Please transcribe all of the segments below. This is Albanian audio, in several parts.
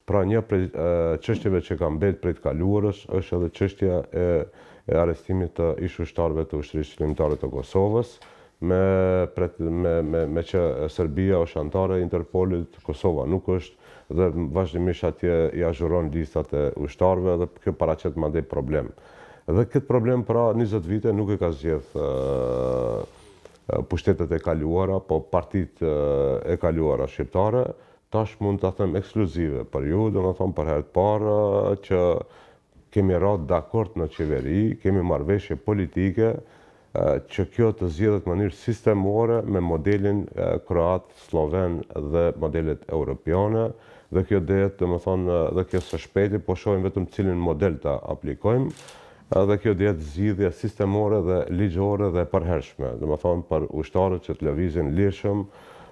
Pra një prej çështjeve që ka mbet prej të kaluarës është edhe çështja e arrestimit të ish ushtarëve të ushtrisë qëllimtare të Kosovës, me që Serbia është anëtare e Interpolit, Kosova nuk është dhe vazhdimisht atje i azhuron listat e ushtarëve dhe kjo paraqet mandej problem. Dhe këtë problem pra 20 vite nuk e ka zgjedh pushtetet e kaluara, po partitë e kaluara shqiptare, tash mund të them ekskluzive për ju, do të them për herë të parë që kemi rrot dakord në qeveri, kemi marrëveshje politike që kjo të zgjidhet në mënyrë sistemore me modelin kroat, sloven dhe modelet europiane, dhe kjo dehet, domethënë, dhe kjo së shpejti, po shohim vetëm cilin model ta aplikojmë, dhe kjo dehet zgjidhje sistemore dhe ligjore dhe përhershme, domethënë për ushtarët që të lëvizin lirshëm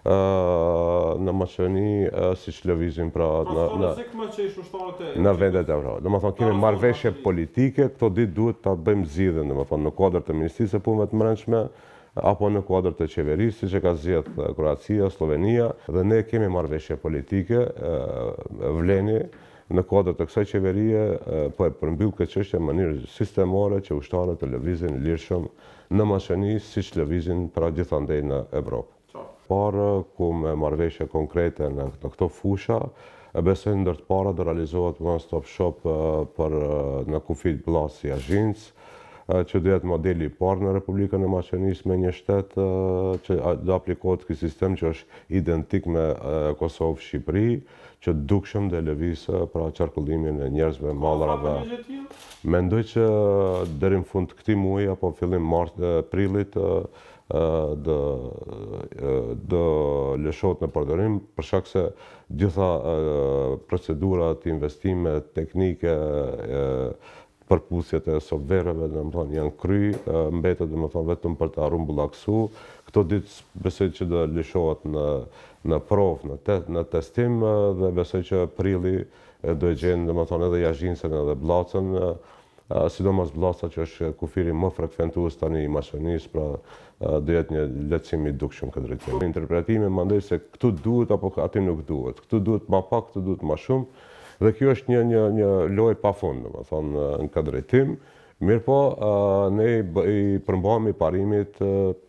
në Maqedoni, siç lëvizin pra në vendet e Evropës. Domethënë kemi marrëveshje politike, këto ditë duhet ta bëjmë zgjidhjen, domethënë në kuadër të Ministrisë së Punëve të Brendshme apo në kuadër të qeverisë, siç e ka zgjedh Kroacia, Slovenia, dhe ne kemi marrëveshje politike, vleni në kuadër të kësaj qeverie, po e përmbyll këtë çështje në mënyrë sistemore që ushtarët të lëvizin lirshëm në Maqedoni, siç lëvizin pra gjithandej në Evropë. Parë, ku me marrëveshje konkrete në këto fusha, besoj ndër të para do realizohet one stop shop në kufit Bllasi si Azhinc, që do jetë modeli i parë në Republikën e Maqedonisë me një shtet që do aplikohet ky sistem që është identik me Kosovë, Shqipëri, që dukshëm dhe lëviz pra qarkullimin e njerëzve, mallrave. Mendoj që deri në fund këtij muaji apo fillim prillit do lëshohet në përdorim, për shkak se gjitha procedurat, investimet teknike, përputhjet e softvereve, domethënë janë kry, mbetet domethënë vetëm për ta rumbullaksu. Këto ditë besoj që do lëshohet në provë, në testim, dhe besoj që prilli do e gjenë domethënë edhe Azhincën edhe Bllacën, sidomos Bllaca që është kufiri më frekventues tani i Maqedonisë, pra do jetë një lehtësim i dukshëm këtë drejtim. Interpretimi mendoj se këtu duhet apo aty nuk duhet. Këtu duhet më pak, këtu duhet më shumë. Dhe kjo është një lojë pafund, domethënë në këtë drejtim. Mirëpo ne i përmbahemi parimit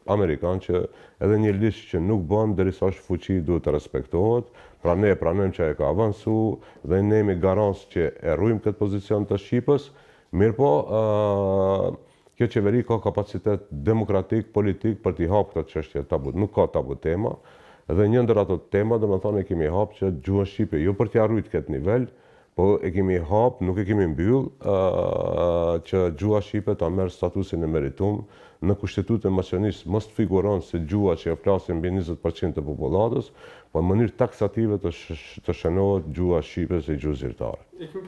amerikan që edhe një listë që nuk bën derisa është fuqi duhet të respektohet. Pra ne e pranojmë që e ka avancu dhe ne jemi garancë që e rrujmë këtë pozicion të Shqipës. Mirëpo kjo qeveri ka kapacitet demokratik, politik për t'i hapë këtë çështje tabu. Nuk ka tabu tema. Dhe një ndër ato tema, domethënë e kemi hapë që gjuha shqipe, jo për t'ia rrit këtë nivel, po e kemi hapë, nuk e kemi mbyll, që gjuha shqipe ta merr statusin e meritum. Në Kushtetutën e Maqedonisë mos figuron si gjuha që e flasin mbi 20% të popullatës, po në mënyrë taksative të shënohet gjuha shqipe si gjuhë zyrtare.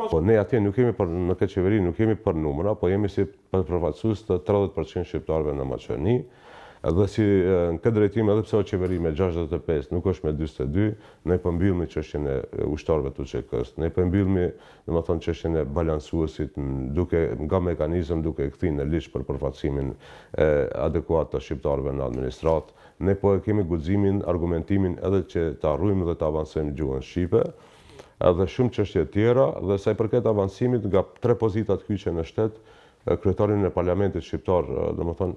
Po ne atje nuk kemi në këtë qeveri nuk kemi për numra, po jemi si përfaqësues të 30% shqiptarëve në Maqedoni. Dhe si në këtë drejtim, edhe pse o qeveri me 65 nuk është me 42, ne përmbyllmi çështjen e ushtarëve të UÇK-s, ne përmbyllmi domethënë çështjen e balansuesit duke nga mekanizëm duke kthyer në ligj për përfaqësimin adekuat të shqiptarëve në administratë. Ne po e kemi guximin, argumentimin edhe që të arrujmë dhe të avancojmë gjuhën shqipe, edhe shumë çështje tjera, dhe sa i përket avancimit nga 3 pozitat kyçe në shtet, kryetarin e Parlamentit shqiptar, domethënë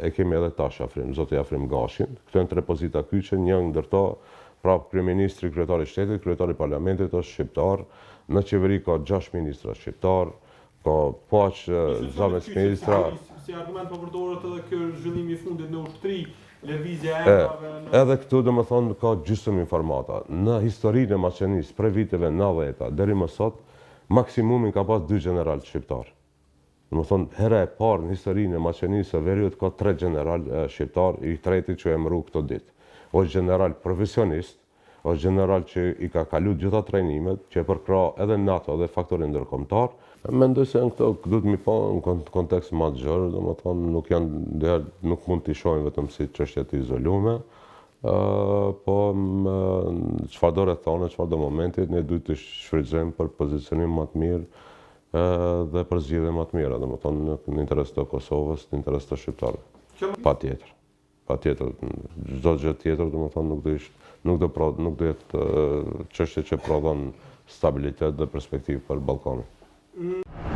e kemi edhe tash afrim, zoti Afrim Gashin. Këto janë 3 pozita kyçe, një ndër to, pra kryeministri, kryetari i shtetit, kryetari i Parlamentit është shqiptar, në qeveri ka 6 ministra shqiptar, ka paq zamës ministra. Si argument po përdoret edhe ky zhvillimi i fundit në ushtri, lëvizja e emrave. Edhe këtu domethënë ka gjysmë informata. Në historinë e Maqedonisë prej viteve 90 deri më sot, maksimumin ka pas 2 general shqiptar. Domethënë hera e parë në historinë e Maqedonisë së Veriut ka 3 general shqiptar, i treti që emëru këto ditë. Është general profesionist, është general që i ka kalu gjitha trajnimet, që e përkra edhe NATO dhe faktorin ndërkombëtar. Mendoj se këto duhet mi pa në kontekst më të gjerë, domethënë nuk mund t'i shohim vetëm si çështje të izolume, po çfarë do rrethone, çfarë do momentit, ne duhet të shfrytëzojmë për pozicionim më të mirë dhe për zgjedhje më të mira, domethënë në interes të Kosovës, në interes të shqiptarëve. Patjetër. Çdo gjë tjetër, domethënë nuk do jetë çështje që prodhon stabilitet dhe perspektivë për Ballkanin.